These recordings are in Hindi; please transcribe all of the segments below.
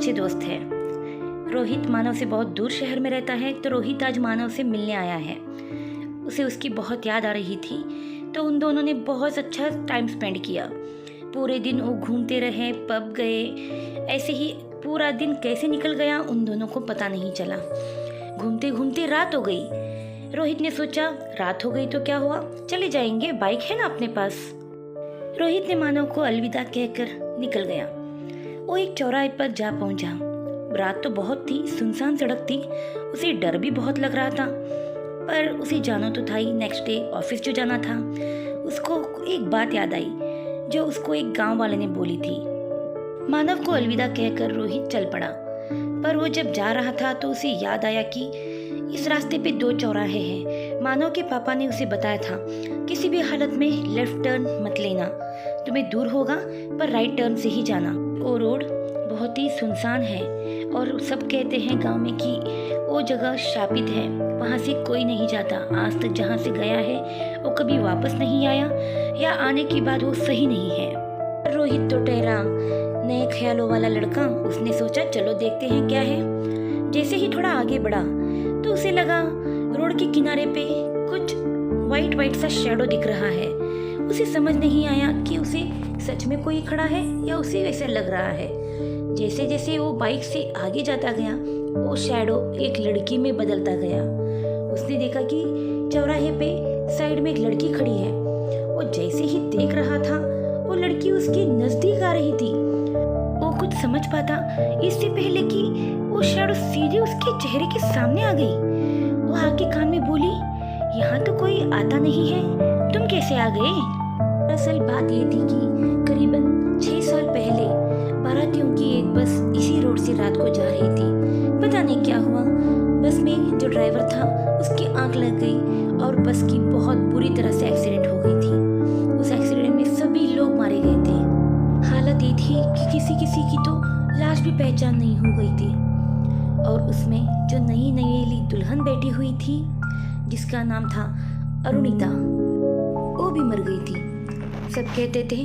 अच्छे दोस्त हैं। रोहित मानव से बहुत दूर शहर में रहता है, तो रोहित आज मानव से मिलने आया है। उसे उसकी बहुत याद आ रही थी, तो उन दोनों ने बहुत अच्छा टाइम स्पेंड किया। पूरे दिन वो घूमते रहे, पब गए, ऐसे ही पूरा दिन कैसे निकल गया उन दोनों को पता नहीं चला। घूमते घूमते रात हो गई। रोहित ने सोचा रात हो गई तो क्या हुआ, चले जाएंगे, बाइक है ना अपने पास। रोहित ने मानव को अलविदा कहकर निकल गया। वो एक चौराहे पर जा पहुंचा। रात तो बहुत थी, सुनसान सड़क थी। उसे डर भी बहुत लग रहा था, पर उसे जाना तो था ही, नेक्स्ट डे ऑफिस जो जाना था। उसको एक बात याद आई जो उसको एक गांव वाले ने बोली थी। मानव को अलविदा कहकर रोहित चल पड़ा, पर वो जब जा रहा था तो उसे याद आया कि इस रास्ते पे 2 चौराहे हैं। मानव के पापा ने उसे बताया था किसी भी हालत में लेफ्ट टर्न मत लेना, तुम्हें दूर होगा पर राइट टर्न से ही जाना। वो रोड बहुत ही सुनसान है और सब कहते हैं गांव में कि वो जगह शापित है, वहाँ से कोई नहीं जाता। आज तक जहाँ से गया है वो कभी वापस नहीं आया, या आने के बाद वो सही नहीं है। रोहित तो ठहरा नए ख्यालों वाला लड़का। उसने सोचा चलो देखते हैं क्या है। जैसे ही थोड़ा आगे बढ़ा तो उसे लगा रोड के किनारे पे कुछ वाइट वाइट सा शैडो दिख रहा है। उसे समझ नहीं आया कि उसे सच में कोई खड़ा है या उसे वैसे लग रहा है। जैसे जैसे वो बाइक से आगे जाता गया, वो शैडो एक लड़की में बदलता गया। उसने देखा कि चौराहे पे साइड में एक लड़की खड़ी है। वो जैसे ही देख रहा था, वो लड़की उसके नजदीक आ रही थी। वो कुछ समझ पाता इससे पहले कि वो शैडो सीधे उसके चेहरे के सामने आ गई। वो आके कान में बोली, यहाँ तो कोई आता नहीं है, तुम कैसे आ गए? दरअसल बात ये थी कि करीबन 6 साल पहले बारातियों की एक बस इसी रोड से रात को जा रही थी। पता नहीं क्या हुआ, बस में जो ड्राइवर था उसकी आंख लग गई और बस की बहुत बुरी तरह से एक्सीडेंट हो गई थी। उस एक्सीडेंट में सभी लोग मारे गए थे। हालत ये थी कि किसी किसी की तो लाश भी पहचान नहीं हो गई थी। और उसमें जो नई नवेली दुल्हन बैठी हुई थी, जिसका नाम था अरुणिता, वो भी मर गई थी। सब कहते थे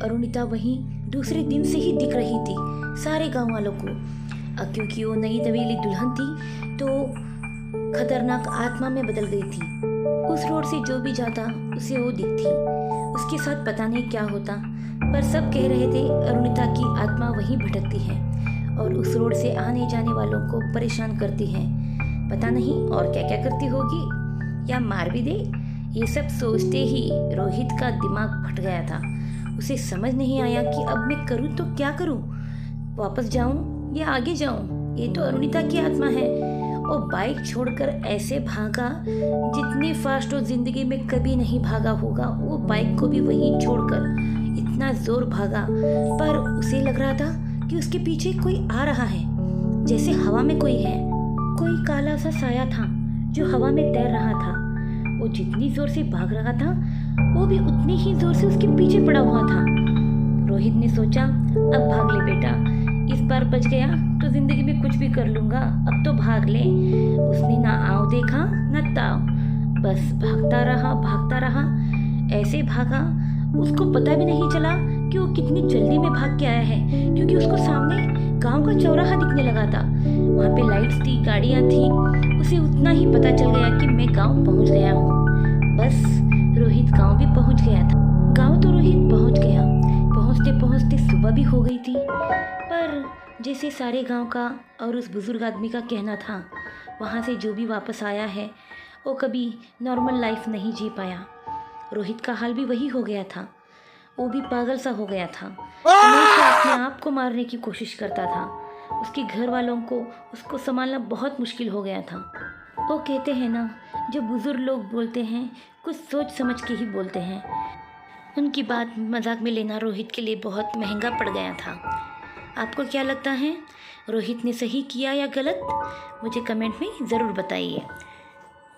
अरुणिता वहीं दूसरे दिन से ही दिख रही थी सारे गांव वालों को। क्योंकि वो नई नवेली दुल्हन थी तो खतरनाक आत्मा में बदल गई थी। उस रोड से जो भी जाता उसे वो दिखती। उसके साथ पता नहीं क्या होता, पर सब कह रहे थे अरुणिता की आत्मा वहीं भटकती है और उस रोड से आने जाने वालों को परेशान करती है। पता नहीं और क्या क्या करती होगी, या मार भी दे। ये सब सोचते ही रोहित का दिमाग फट गया था। उसे समझ नहीं आया कि अब मैं करूँ तो क्या करूँ, वापस जाऊँ या आगे जाऊँ। ये तो अरुणिता की आत्मा है। वो बाइक छोड़कर ऐसे भागा जितनी फास्ट वो जिंदगी में कभी नहीं भागा होगा। वो बाइक को भी वहीं छोड़कर इतना जोर भागा, पर उसे लग रहा था कि उसके पीछे कोई आ रहा है, जैसे हवा में कोई है। कोई काला सा साया था जो हवा में तैर रहा था। वो जितनी जोर से भाग रहा था, वो भी उतनी ही जोर से उसके पीछे पड़ा हुआ था। रोहित ने सोचा अब भाग ले बेटा, इस बार बच गया तो जिंदगी में कुछ भी कर लूंगा, अब तो भाग ले। उसने ना आओ देखा ना ताव, बस भागता रहा। ऐसे भागा उसको पता भी नहीं चला कि वो कितनी जल्दी में भाग के आया है, क्योंकि उसको सामने गांव का चौराहा दिखने लगा था। वहाँ पे लाइट्स थी, गाड़ियाँ थी। उसे उतना ही पता चल गया कि मैं गांव पहुँच गया हूँ। बस रोहित गांव भी पहुँच गया था। गांव तो रोहित पहुँच गया। पहुँचते पहुँचते सुबह भी हो गई थी, पर जैसे सारे गांव का और उस बुजुर्ग आदमी का कहना था, वहाँ से जो भी वापस आया है वो कभी नॉर्मल लाइफ नहीं जी पाया। रोहित का हाल भी वही हो गया था। वो भी पागल सा हो गया था। हमेशा अपने आप को मारने की कोशिश करता था। उसके घर वालों को उसको संभालना बहुत मुश्किल हो गया था। वो कहते हैं ना, जो बुजुर्ग लोग बोलते हैं कुछ सोच समझ के ही बोलते हैं। उनकी बात मजाक में लेना रोहित के लिए बहुत महंगा पड़ गया था। आपको क्या लगता है, रोहित ने सही किया या गलत? मुझे कमेंट में ज़रूर बताइए।